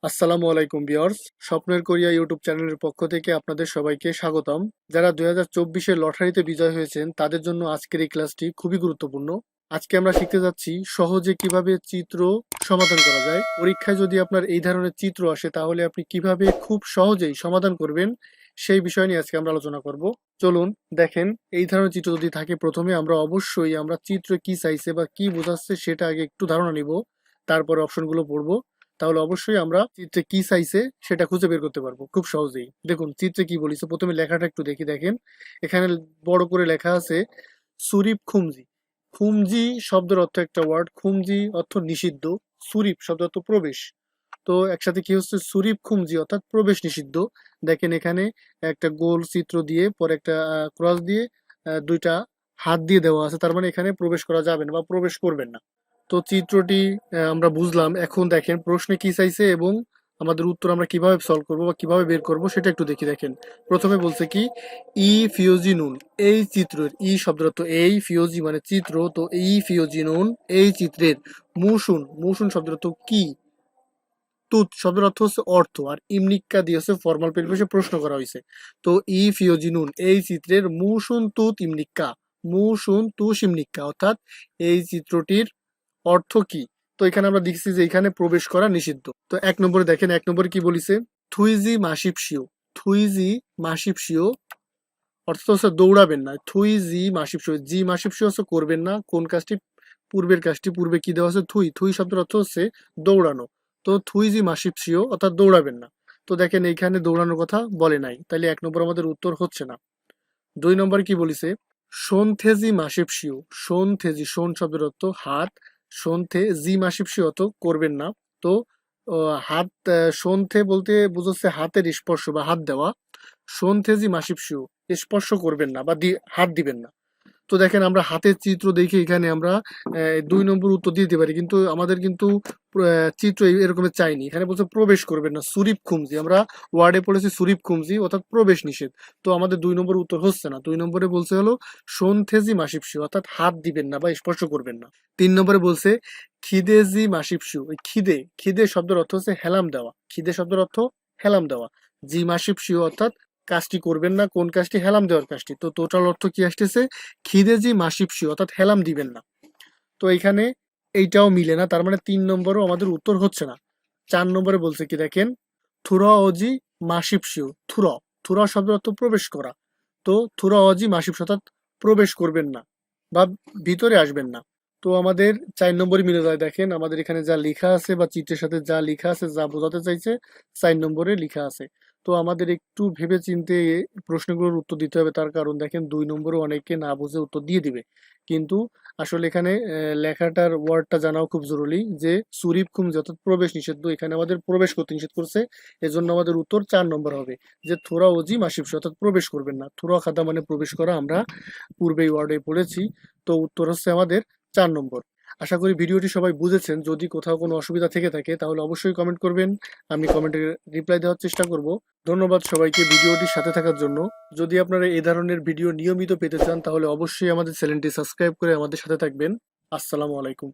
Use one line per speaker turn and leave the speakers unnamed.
আসসালামু আলাইকুম ভিউয়ার্স। স্বপ্নের কোরিয়া ইউটিউব চ্যানেলের পক্ষ থেকে আপনাদের সবাইকে স্বাগতম। যারা 2024-এর লটারিতে বিজয় হয়েছেন তাদের জন্য আজকের এই ক্লাসটি খুবই গুরুত্বপূর্ণ। আজকে আমরা শিখতে যাচ্ছি সহজে কিভাবে চিত্র সমাধান করা যায়। পরীক্ষায় যদি আপনার এই ধরনের চিত্র আসে তাহলে আপনি কিভাবে খুব সহজেই সমাধান করবেন সেই বিষয় নিয়ে আজকে আমরা আলোচনা করব। চলুন দেখেন, এই ধরনের চিত্র যদি থাকে প্রথমে আমরা অবশ্যই চিত্রে কি চাইছে বা কি বোঝাচ্ছে সেটা আগে একটু ধারণা নিব, তারপরে অপশনগুলো পড়বো। তাহলে অবশ্যই আমরা চিত্রে কি চাইছে সেটা খুঁজে বের করতে পারবো খুব সহজেই। দেখুন চিত্রে কি বলেছে, প্রথমে লেখাটা একটু দেখি। দেখেন এখানে বড় করে লেখা আছে সুরিপ খুমজি। খুমজি শব্দের অর্থ একটা ওয়ার্ড, খুমজি অর্থ নিষিদ্ধ, সুরিপ শব্দ অর্থ প্রবেশ। তো একসাথে কি হচ্ছে, সুরিপ খুমজি অর্থাৎ প্রবেশ নিষিদ্ধ। দেখেন এখানে একটা গোল চিত্র দিয়ে পরে একটা ক্রস দিয়ে দুইটা হাত দিয়ে দেওয়া আছে, তার মানে এখানে প্রবেশ করা যাবে না বা প্রবেশ করবেন না। তো চিত্রটি আমরা বুঝলাম। এখন দেখেন প্রশ্নে কি চাইছে এবং আমাদের উত্তর আমরা কিভাবে সলভ করব বা কিভাবে বের করব সেটা একটু দেখি। দেখেন প্রথমে বলছে কি ই ফিওজি নুন, এই চিত্রের ই শব্দের অর্থ এই, ফিওজি মানে চিত্র, তো ই ফিওজি নুন এই চিত্রের মুসুন, মুসুন শব্দের অর্থ কি, তুত শব্দের অর্থ হচ্ছে অর্থ, আর ইমনিক্কা দিয়ে হচ্ছে ফর্মাল পরিবেশে প্রশ্ন করা হয়েছে। তো ই ফিওজি নুন এই চিত্রের মুসুন তুত ইমনিক্কা, মুসুন তুস ইমনিক্কা অর্থাৎ এই চিত্রটির অর্থ কি। তো এখানে আমরা দেখছি যে এখানে প্রবেশ করা নিষিদ্ধ। তো এক নম্বরে দেখেন, এক নম্বরে কি বলিছে, থুইজি মাসিপসিও, থুইজি মাসিপসিও অর্থাৎ হচ্ছে দৌড়াবেন না। থুইজি মাসিপসিও, জি মাসিপসিও হচ্ছে করবেন না, কোন কাজটি, পূর্বের কাজটি। পূর্বে কি দেওয়া আছে, থুই, থুই শব্দের অর্থ হচ্ছে দৌড়ানো। তো থুইজি মাসিপসিও অর্থাৎ দৌড়াবেন না। তো দেখেন এইখানে দৌড়ানোর কথা বলে নাই, তাহলে এক নম্বর আমাদের উত্তর হচ্ছে না। দুই নম্বর কি বলিছে, সোনথেজি মাসিপসিও, সোনথেজি, সোন শব্দের অর্থ হাত, সন্থে জি মাসিপসি অত করবেন না। তো হাত, সন্থে বলতে বুঝাচ্ছে হাতের স্পর্শ বা হাত দেওয়া। সন্থেজি মাসিপসিও স্পর্শ করবেন না বা হাত দিবেন না। তো দেখেন আমরা হাতের চিত্র দেখে এখানে আমরা দুই নম্বর উত্তর দিয়ে দিতে পারি, কিন্তু আমাদের কিন্তু চিত্র এরকমের চাইনি। এখানে বলছে প্রবেশ করবেন না, সুরিপ খুমজি, আমরা ওয়ার্ডে পড়েছি সুরিপ খুমজি অর্থাৎ প্রবেশ নিষেধ। তো আমাদের দুই নম্বর উত্তর হচ্ছে না। দুই নম্বরে বলছে হলো সন্থেজি মাসিপসিও অর্থাৎ হাত দিবেন না বা স্পর্শ করবেন না। তিন নম্বরে বলছে খিদেজি মাসিপসিও, ওই খিদে, খিদে শব্দের অর্থ হচ্ছে হেলাম দেওয়া, খিদে শব্দের অর্থ হেলাম দেওয়া। জি মাসিপসিও অর্থাৎ কাজটি করবেন না, কোন কাজটি, হেলাম দেওয়ার কাজটি। তো টোটাল অর্থ কি আসতেছে, খিদেজি মাসিপসি অর্থাৎ হেলাম দিবেন না। তো এখানে এইটাও মিলে না, তার মানে তিন নম্বরও আমাদের উত্তর হচ্ছে না। চার নম্বরে বলছে কি দেখেন, থুরা অজি মাসিপসিও, থুরা, থুরা শব্দের অর্থ প্রবেশ করা। তো থুরা অজি মাসিপসি অর্থাৎ প্রবেশ করবেন না বা ভিতরে আসবেন না। তো আমাদের চার নম্বরই মিলে যায়। দেখেন আমাদের এখানে যা লেখা আছে বা চিত্রের সাথে যা লেখা আছে, যা বোঝাতে চাইছে, চার নম্বরে লেখা আছে। তো আমাদের একটু ভেবে চিন্তে প্রশ্নগুলোর উত্তর দিতে হবে, তার কারণ দেখেন দুই নম্বরে অনেকে না বুঝে উত্তর দিয়ে দিবে, কিন্তু আসলে এখানে লেখাটার ওয়ার্ডটা জানাও খুব জরুরি। যে সুরিপ খুমজি অর্থাৎ প্রবেশ নিষিদ্ধ, এখানে আমাদের প্রবেশ করতে নিষেধ করছে, এজন্য আমাদের উত্তর চার নম্বর হবে যে থোরা ওজি মাসিপসি অর্থাৎ প্রবেশ করবেন না। থোরা খাদা মানে প্রবেশ করা, আমরা পূর্বেই ওয়ার্ডে পড়েছি। তো উত্তর হচ্ছে আমাদের চার নম্বর। আশা করি ভিডিওটি সবাই বুঝেছেন। যদি কোথাও কোনো অসুবিধা থেকে থাকে তাহলে অবশ্যই কমেন্ট করবেন, আমি কমেন্টে রিপ্লাই দেওয়ার চেষ্টা করব। ধন্যবাদ সবাইকে ভিডিওটির সাথে থাকার জন্য। যদি আপনারা এই ধরনের ভিডিও নিয়মিত পেতে চান তাহলে অবশ্যই আমাদের চ্যানেলটি সাবস্ক্রাইব করে আমাদের সাথে থাকবেন। আসসালামু আলাইকুম।